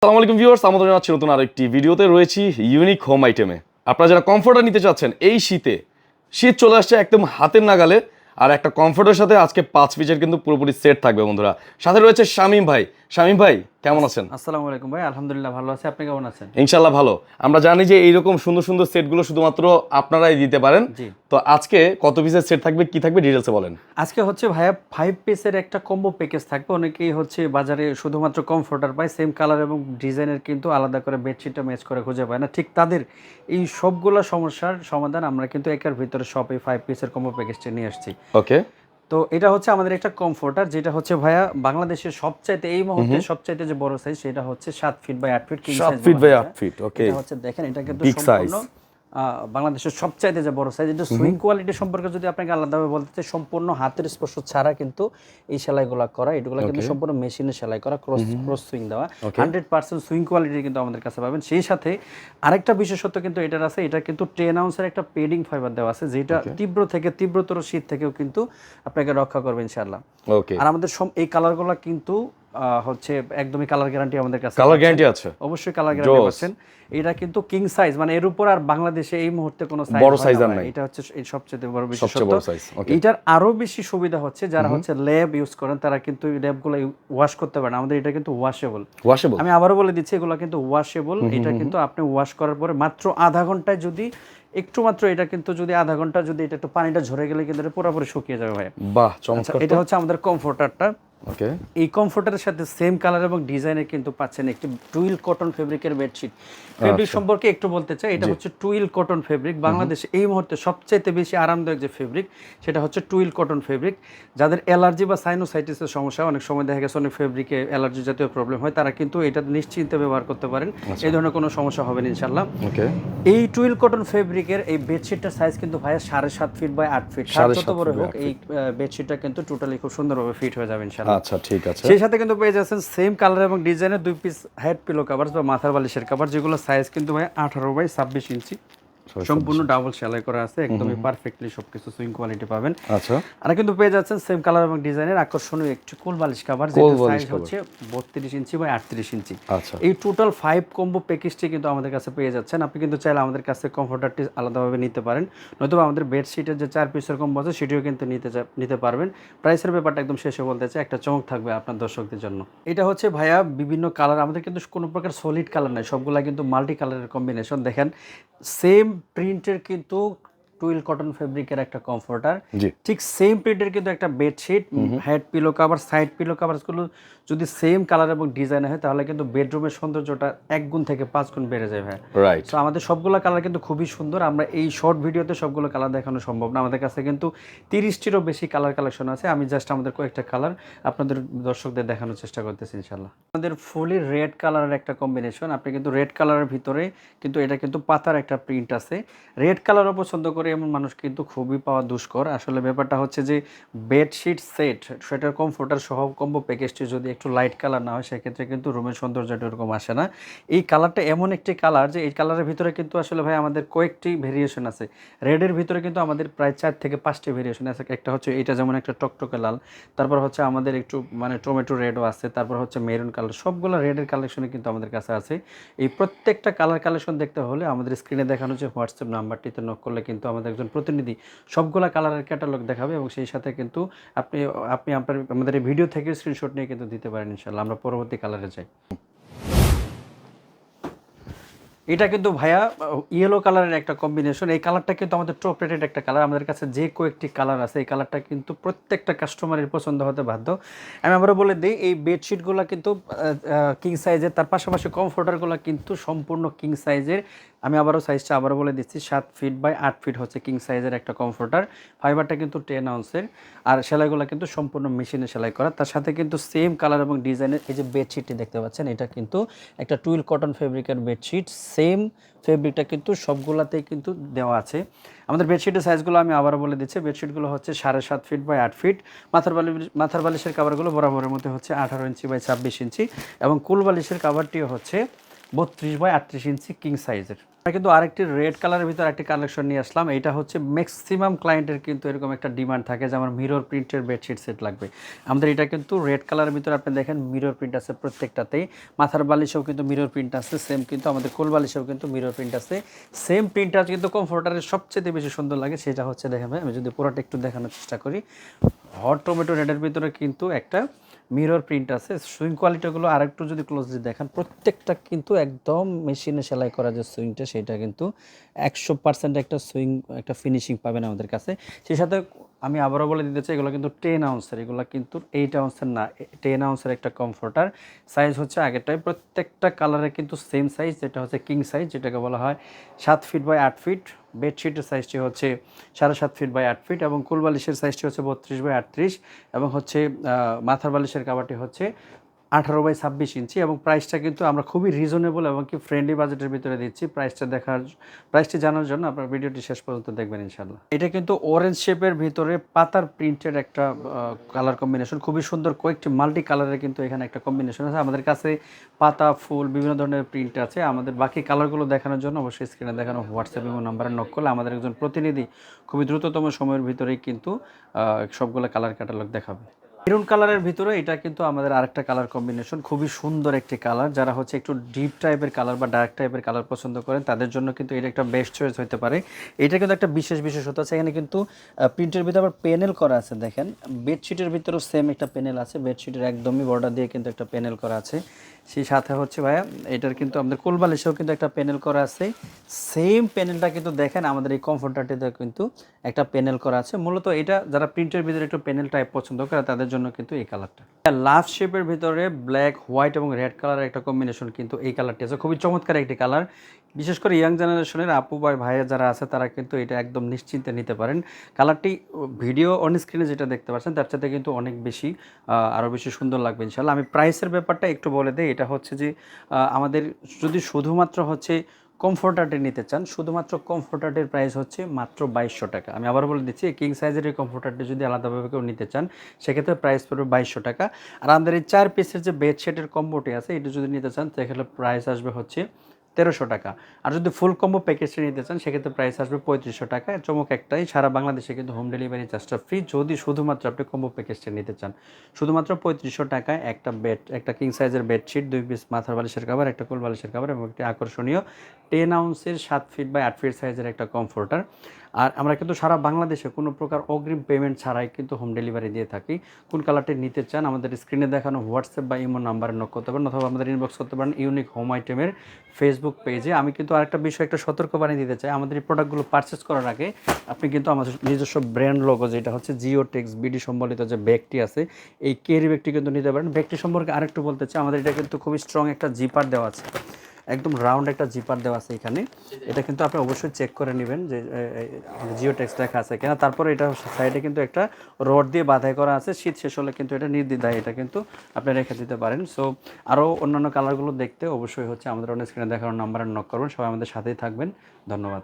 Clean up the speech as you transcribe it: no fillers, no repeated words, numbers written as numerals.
আসসালামু আলাইকুম ভিউয়ার্স, আমাদের জানাচ্ছি নতুন আরেকটি ভিডিওতে রয়েছি ইউনিক হোম আইটেমে। আপনারা যারা কমফোর্টার নিতে চাচ্ছেন এই শীতে, শীত চলে আসছে একদম হাতের নাগালে, আর একটা কমফোর্টের সাথে আজকে 5 পিসের কিন্তু পুরোপুরি সেট থাকবে বন্ধুরা। সাথে রয়েছে শামীম ভাই। শামীম ভাই কেমন আছেন? আসসালামু আলাইকুম ভাই, আলহামদুলিল্লাহ ভালো আছি। আপনি কেমন আছেন? ইনশাল্লাহ ভালো। আমরা জানি যে এইরকম সুন্দর সুন্দর সেটগুলো শুধুমাত্র আপনারাই দিতে পারেন। জি। তো আজকে কত পিসের সেট থাকবে, কি থাকবে, ডিটেলসে বলেন। আজকে হচ্ছে ভাইয়া 5 পিসের একটা কম্বো প্যাকেজ থাকবে। অনেকেই হচ্ছে বাজারে শুধুমাত্র কমফোর্টার পায়, সেম কালার এবং ডিজাইনের কিন্তু আলাদা করে বেডশিটটা ম্যাচ করে খুঁজে পায় না। ঠিক তাদের এই সবগুলো সমস্যার সমাধান আমরা কিন্তু একের ভিতরে সব এই 5 পিসের কম্বো প্যাকেজটা নিয়ে আসছি। ওকে। তো এটা হচ্ছে আমাদের একটা কমফোর্টার, যেটা হচ্ছে ভাইয়া বাংলাদেশের সবচাইতে এই মুহূর্তে সবচাইতে যে বড় সাইজ, সেটা হচ্ছে 7 feet by 8 feet king 7 size. Feet by 8 feet. Okay. এটা হচ্ছে দেখেন, এটা কিন্তু বিগ সাইজ। সম্পূর্ণ বাংলাদেশের সবচাইতে যে বড় সাইজ। এটা সুইং কোয়ালিটি সম্পর্কে যদি আপনাকে আলাদাভাবে বলতে চাই, সম্পূর্ণ হাতের স্পর্শ ছাড়া কিন্তু এই সেলাইগুলো করা, এগুলো কিন্তু সম্পূর্ণ মেশিনে সেলাই করা, ক্রস সুইং দেওয়া, 100% সুইং কোয়ালিটি কিন্তু আমাদের কাছে পাবেন। সেই সাথে আরেকটা বিশেষত্ব কিন্তু এটার আছে, এটা কিন্তু 10 আউন্সের একটা পেডিং ফাইবার দেওয়া আছে, যেটা তীব্র থেকে তীব্রতর শীত থেকেও কিন্তু আপনাকে রক্ষা করবে ইনশাআল্লাহ। ওকে। আর আমাদের এই কালারগুলো কিন্তু হচ্ছে একদমই কালার গ্যারান্টি আমাদের কাছে। কালার গ্যারান্টি আছে? অবশ্যই কালার গ্যারান্টি পাচ্ছেন। এটা কিন্তু কিং সাইজ, মানে এর উপর আর বাংলাদেশে এই মুহূর্তে কোনো সাইজ বড় সাইজ আর নাই। এটা হচ্ছে এই সবচেয়ে বড় সবচেয়ে বড় সাইজ। ওকে। এটার আরো বেশি সুবিধা হচ্ছে যারা হচ্ছে ল্যাব ইউজ করেন, তারা কিন্তু এই ল্যাবগুলো ওয়াশ করতে পারেন। আমাদের এটা কিন্তু ওয়াশেবল। ওয়াশেবল। আমি আবারও বলে দিচ্ছি, এগুলো কিন্তু ওয়াশেবল। এটা কিন্তু আপনি ওয়াশ করার পরে মাত্র আধা ঘন্টায় যদি একটু মাত্র এটা কিন্তু যদি আধা ঘন্টা যদি এটা একটু পানিটা ঝরে গেলে কিন্তু এটা পুরোপুরি শুকিয়ে যাবে ভাই। বাহ, চমৎকার। এটা হচ্ছে আমাদের কমফোর্টারটা। ওকে। এই কমফোর্টারের সাথে সেম কালার এবং ডিজাইনের কিন্তু পাচ্ছেন একটি টুইল কটন ফেব্রিকের বেডশিট। ফেব্রিক সম্পর্কে একটু বলতে চাই, এটা হচ্ছে টুইল কটন ফেব্রিক। বাংলাদেশে এই মুহূর্তে সবচেয়ে বেশি আরামদায়ক যে ফেব্রিক, সেটা হচ্ছে টুইল কটন ফেব্রিক। যাদের অ্যালার্জি বা সাইনোসাইটিসের সমস্যা, অনেক সময় দেখা গেছে অনেক ফেব্রিকে অ্যালার্জি জাতীয় প্রবলেম হয়, তারা কিন্তু এটা নিশ্চিন্তে ব্যবহার করতে পারেন। এই ধরনের কোনো সমস্যা হবে না ইনশাআল্লাহ। ওকে। এই টুইল কটন ফেব্রিকের এই বেডশিটটার সাইজ কিন্তু ভাইয়া 7.5 ফিট বাই 8 ফিট। যত বড় হোক এই বেডশিটটা কিন্তু টোটালি খুব সুন্দরভাবে ফিট হয়ে যাবে ইনশাআল্লাহ। আচ্ছা, ঠিক আছে। সেই সাথে কিন্তু পেয়ে যাচ্ছেন সেম কালার এবং ডিজাইনের 2 পিস হেড পিলো কভার বা মাথার বালিশের কভার, যেগুলো সাইজ কিন্তু ভাই 18 বাই 26 ইঞ্চি, সম্পূর্ণ ডাবল সেলাই করা আছে, একদমই পারফেক্টলি সবকিছু সুইং কোয়ালিটি পাবেন। আচ্ছা। আর কিন্তু পেয়ে যাচ্ছেন সেম কালার এবং ডিজাইনের আকর্ষণীয় একটি কোল বালিশ কভার, যেটা সাইজ হচ্ছে 32 ইঞ্চি বাই 38 ইঞ্চি। আচ্ছা। এই টোটাল 5 কম্বো প্যাকেজটি কিন্তু আমাদের কাছে পেয়ে যাচ্ছেন। আপনি কিন্তু চাইলে আমাদের কাছে কমফোর্টারটি আলাদাভাবে নিতে পারেন, নয়তো আমাদের বেডশিটের যে 4 পিসের কম্বো আছে সেটিও কিন্তু নিতে পারবেন। প্রাইসের ব্যাপারটা একদম শেষে বলতে চাই, একটা চমক থাকবে আপনার দর্শকদের জন্য। এটা হচ্ছে ভাইয়া বিভিন্ন কালার, আমাদের কিন্তু কোনো প্রকার সলিড কালার নাই, সবগুলা কিন্তু মাল্টি কালারের কম্বিনেশন। দেখেন সেম প্রিন্টের কিন্তু টুইল কটন ফেব্রিকের একটা কমফোর্টার, ঠিক সেম প্রিন্টের কিন্তু একটা bedsheet, head pillow cover, side pillow কভারগুলো যদি সেম কালার এবং ডিজাইন হয়, তাহলে কিন্তু বেডরুমের সৌন্দর্যটা 1 গুণ থেকে 5 গুণ বেড়ে যায় ভাই। রাইট। সো আমাদের সবগুলো কালার কিন্তু খুবই সুন্দর। আমরা এই শর্ট ভিডিওতে সবগুলো কালার দেখানো সম্ভব না, আমাদের কাছে কিন্তু 30টিরও বেশি কালার কালেকশন আছে। আমি জাস্ট আমাদের কয়েকটা কালার আপনাদের দর্শকদের দেখানোর চেষ্টা করতেছি ইনশাআল্লাহ। আমাদের ফুলি রেড কালারের একটা কম্বিনেশন, আপনি কিন্তু রেড কালারের ভিতরে কিন্তু এটা কিন্তু পাতার একটা প্রিন্ট আছে। রেড কালারও পছন্দ করে এমন মানুষ কিন্তু খুবই পাওয়া দুষ্কর। আসলে ব্যাপারটা হচ্ছে যে বেডশিট সেট, সেটার কমফোর্টার সহ কম্বো প্যাকেজটি যদি একটু লাইট কালার না হয়, সেক্ষেত্রে কিন্তু রুমের সৌন্দর্যটা এরকম আসে না। এই কালারটা এমন একটি কালার যে এই কালারের ভিতরে কিন্তু আসলে ভাই আমাদের কয়েকটি ভেরিয়েশন আছে। রেডের ভিতরে কিন্তু আমাদের প্রায় 4 থেকে 5টি ভেরিয়েশন আছে। একটা হচ্ছে এটা যেমন একটা টকটকে লাল, তারপর হচ্ছে আমাদের একটু মানে টমেটো রেডও আছে, তারপর হচ্ছে মেরুন কালার, সবগুলো রেডের কালেকশনে কিন্তু আমাদের কাছে আছে। এই প্রত্যেকটা কালার কালেকশন দেখতে হলে আমাদের স্ক্রিনে দেখানো যে হোয়াটসঅ্যাপ নাম্বারটিতে নক করলে কিন্তু আমাদের একজন প্রতিনিধি সবগুলা কালারের ক্যাটালগ দেখাবে, এবং সেই সাথে কিন্তু আপনি আমাদের এই ভিডিও থেকে স্ক্রিনশট নিয়ে কিন্তু দিতে পারেন ইনশাআল্লাহ। আমরা পরবর্তী কালারে যাই। এটা কিন্তু ভাইয়া ইয়েলো কালারের একটা কম্বিনেশন। এই কালারটা কিন্তু আমাদের টপ রেটেড একটা কালার। আমাদের কাছে যে কয়েকটি কালার আছে, এই কালারটা কিন্তু প্রত্যেকটা কাস্টমারের পছন্দ হতে বাধ্য। আমি আবারও বলে দিই, এই বেডশিটগুলো কিন্তু কিং সাইজের, তার পাশাপাশি কমফোর্টারগুলো কিন্তু সম্পূর্ণ কিং সাইজের। আমি সাইজটা আবারও বলে দিচ্ছি, 7 ফিট বাই 8 ফিট হচ্ছে কিং সাইজের একটা কমফোর্টার। ফাইবারটা কিন্তু 10 আউন্সের, আর সেলাইগুলো কিন্তু সম্পূর্ণ মেশিনে সেলাই করা। তার সাথে কিন্তু সেম কালার এবং ডিজাইনের এই যে বেডশিটটি দেখতে পাচ্ছেন, এটা কিন্তু একটা টুইল কটন ফেব্রিকের বেডশিট। সেম ফেব্রিকটা কিন্তু সবগুলাতেই কিন্তু দেওয়া আছে। আমাদের বেডশিটের সাইজগুলো আমি আবারও বলে দিচ্ছি, বেডশিটগুলো হচ্ছে 7.5 ফিট বাই 8 ফিট। মাথার বালিশের কাভারগুলো বরাবরের মধ্যে হচ্ছে 18 ইঞ্চি বাই 26 ইঞ্চি, এবং কুল বালিশের কাভারটিও হচ্ছে 32 বাই 38 ইঞ্চি কিং সাইজের। আমরা কিন্তু আরেকটি রেড কালারের ভিতর একটি কালেকশন নিয়ে আসলাম। এটা হচ্ছে ম্যাক্সিমাম ক্লায়েন্টের কিন্তু এরকম একটা ডিমান্ড থাকে যে আমার মিরর প্রিন্টের বেডশিট সেট লাগবে। আমাদের এটা কিন্তু রেড কালারের ভিতরে আপনি দেখেন মিরর প্রিন্ট আছে প্রত্যেকটাতেই, মাথার বালিশেও কিন্তু মিরর প্রিন্ট আছে সেম, কিন্তু আমাদের কোল বালিশেও কিন্তু মিরর প্রিন্ট আছে সেম। প্রিন্টটা কিন্তু কমফোর্টারের সবচেয়ে বেশি সুন্দর লাগে, সেটা হচ্ছে দেখেন ভাই, আমি যদি পুরোটা একটু দেখানোর চেষ্টা করি। হট টমেটো রেডের ভিতরে কিন্তু একটা মিরর প্রিন্ট আছে। সুইং কোয়ালিটিগুলো আরেকটু যদি ক্লোজলি দেখেন, প্রত্যেকটা কিন্তু একদম মেশিনে সেলাই করা যে সুইংটা, সেটা কিন্তু 100% একটা সুইং একটা ফিনিশিং পাবেন আমাদের কাছে। সেই সাথে আমি আবারও বলে দিতে চাই, এগুলো কিন্তু 10 আউন্সের, এগুলো কিন্তু 8 আউন্সের না, 10 আউন্সের একটা কমফোর্টার। সাইজ হচ্ছে আগেরটাই, প্রত্যেকটা কালারে কিন্তু সেম সাইজ, যেটা হচ্ছে কিং সাইজ, যেটাকে বলা হয় 7 ফিট বাই 8 ফিট। বেডশিটের সাইজটি হচ্ছে 7.5 ফিট বাই 8 ফিট, এবং কুল বালিশের সাইজটি হচ্ছে 32 বাই 38, এবং হচ্ছে মাথার বালিশের কাভারটি হচ্ছে 18 বাই 26 ইঞ্চি। এবং প্রাইসটা কিন্তু আমরা খুবই রিজনেবল এবং কি ফ্রেন্ডলি বাজেটের ভিতরে দিচ্ছি। প্রাইসটি জানার জন্য আপনার ভিডিওটি শেষ পর্যন্ত দেখবেন ইনশাল্লাহ। এটা কিন্তু অরেঞ্জ শেপের ভিতরে পাতার প্রিন্টের একটা কালার কম্বিনেশন, খুবই সুন্দর। কয়েকটি মাল্টি কালারের কিন্তু এখানে একটা কম্বিনেশন আছে। আমাদের কাছে পাতা, ফুল, বিভিন্ন ধরনের প্রিন্ট আছে। আমাদের বাকি কালারগুলো দেখানোর জন্য অবশ্যই স্ক্রিনে দেখানো হোয়াটসঅ্যাপ এবং নাম্বারে নক করলে আমাদের একজন প্রতিনিধি খুবই দ্রুততম সময়ের ভিতরেই কিন্তু সবগুলো কালার ক্যাটালগ দেখাবে। মেরুন কালারের ভিতরে এটা কিন্তু আমাদের আরেকটা কালার কম্বিনেশন, খুবই সুন্দর একটি কালার। যারা হচ্ছে একটু ডিপ টাইপের কালার বা ডার্ক টাইপের কালার পছন্দ করেন, তাদের জন্য কিন্তু এটা একটা বেস্ট চয়েস হতে পারে। এটা কিন্তু একটা বিশেষত্ব আছে, এখানে কিন্তু প্রিন্টের ভিতরে আবার প্যানেল করা আছে। দেখেন বেডশিটের ভিতরেও সেম একটা প্যানেল আছে, বেডশিটের একদমই বর্ডার দিয়ে কিন্তু একটা প্যানেল করা আছে। সেই সাথে হচ্ছে ভাইয়া এটার কিন্তু আমাদের কোলবালিশেও কিন্তু একটা প্যানেল করা আছে। সেম প্যানেলটা কিন্তু দেখেন আমাদের এই কমফোর্টারটিতে কিন্তু একটা প্যানেল করা আছে। মূলত এটা যারা প্রিন্টের ভিতরে একটু প্যানেল টাইপ পছন্দ করে তাদের জন্য কিন্তু এই কালারটা। লাভ শেপের ভিতরে ব্ল্যাক, হোয়াইট এবং রেড কালারের একটা কম্বিনেশন কিন্তু এই কালারটি আছে, খুবই চমৎকার একটি কালার। বিশেষ করে ইয়াং জেনারেশনের আপু বা ভাইয়া যারা আছে তারা কিন্তু এটা একদম নিশ্চিন্তে নিতে পারেন। কালারটি ভিডিও অন স্ক্রিনে যেটা দেখতে পাচ্ছেন তার সাথে কিন্তু অনেক বেশি আরও বেশি সুন্দর লাগবে ইনশাল্লাহ। আমি প্রাইসের ব্যাপারটা একটু বলে দিই। এটা হচ্ছে যে আমাদের যদি শুধুমাত্র হচ্ছে কমফোর্টারটি নিতে চান, শুধুমাত্র কমফোর্টারটির প্রাইস হচ্ছে মাত্র 2200 টাকা। আমি আবার বলে দিচ্ছি, কিং সাইজের এই কমফোর্টারটি যদি আলাদাভাবে কেউ নিতে চান সেক্ষেত্রে প্রাইস পড়বে 2200 টাকা। আর আমাদের এই 4 পিসের যে বেডশিটের কম্বোটি আছে এটা যদি নিতে চান সেক্ষেত্রে প্রাইস আসবে হচ্ছে 1300 টাকা। আর যদি ফুল কম্বো প্যাকেজটি নিতে চান সেক্ষেত্রে প্রাইস আসবে 3500 টাকা। চমক একটাই, সারা বাংলাদেশে কিন্তু হোম ডেলিভারি চার্জটা ফ্রি যদি শুধুমাত্র আপনি কম্বো প্যাকেজটা নিতে চান। শুধুমাত্র 3500 টাকায় একটা কিং সাইজের বেডশিট, 2 পিস মাথার বালিশের কভার, একটা কোল বালিশের কভার এবং একটি আকর্ষণীয় 10 আউন্সের 7 ফিট বাই 8 ফিট সাইজের একটা কমফোর্টার। আর আমরা কিন্তু সারা বাংলাদেশে কোনো প্রকার অগ্রিম পেমেন্ট ছাড়াই কিন্তু হোম ডেলিভারি দিয়ে থাকি। কোন কালারটি নিতে চান আমাদের স্ক্রিনে দেখানো হোয়াটসঅ্যাপ বা ইমো নাম্বারে নক করতে পারেন, অথবা আমাদের ইনবক্স করতে পারেন ইউনিক হোম আইটেমের ফেসবুক পেজে। আমি কিন্তু আরেকটা বিষয় একটা সতর্কবাণী দিতে চাই, আমাদের এই প্রোডাক্টগুলো পারচেস করার আগে আপনি কিন্তু আমাদের নিজস্ব ব্র্যান্ড লোগো যেটা হচ্ছে জিওটেক্স বিডি সম্বলিত যে ব্যাগটি আছে, এই ক্যারি ব্যাগটি কিন্তু নিতে পারেন। ব্যাগটি সম্পর্কে আরেকটু বলতে চাই, আমাদের এটা কিন্তু খুবই স্ট্রং একটা জিপার দেওয়া আছে, একদম রাউন্ড একটা জিপার দেওয়া আছে এখানে। এটা কিন্তু আপনি অবশ্যই চেক করে নেবেন যে জিওটেক্স লেখা আছে কিনা। তারপরে এটা সাইডে কিন্তু একটা রড দিয়ে বাঁধাই করা আছে, শীত শেষ হলে কিন্তু এটা নির্দ্বিধায় এটা কিন্তু আপনি রেখে দিতে পারেন। সো আরও অন্যান্য কালারগুলো দেখতে অবশ্যই হচ্ছে আমাদের অন স্ক্রিনে দেখানোর নাম্বারে নক করবেন। সবাই আমাদের সাথেই থাকবেন, ধন্যবাদ।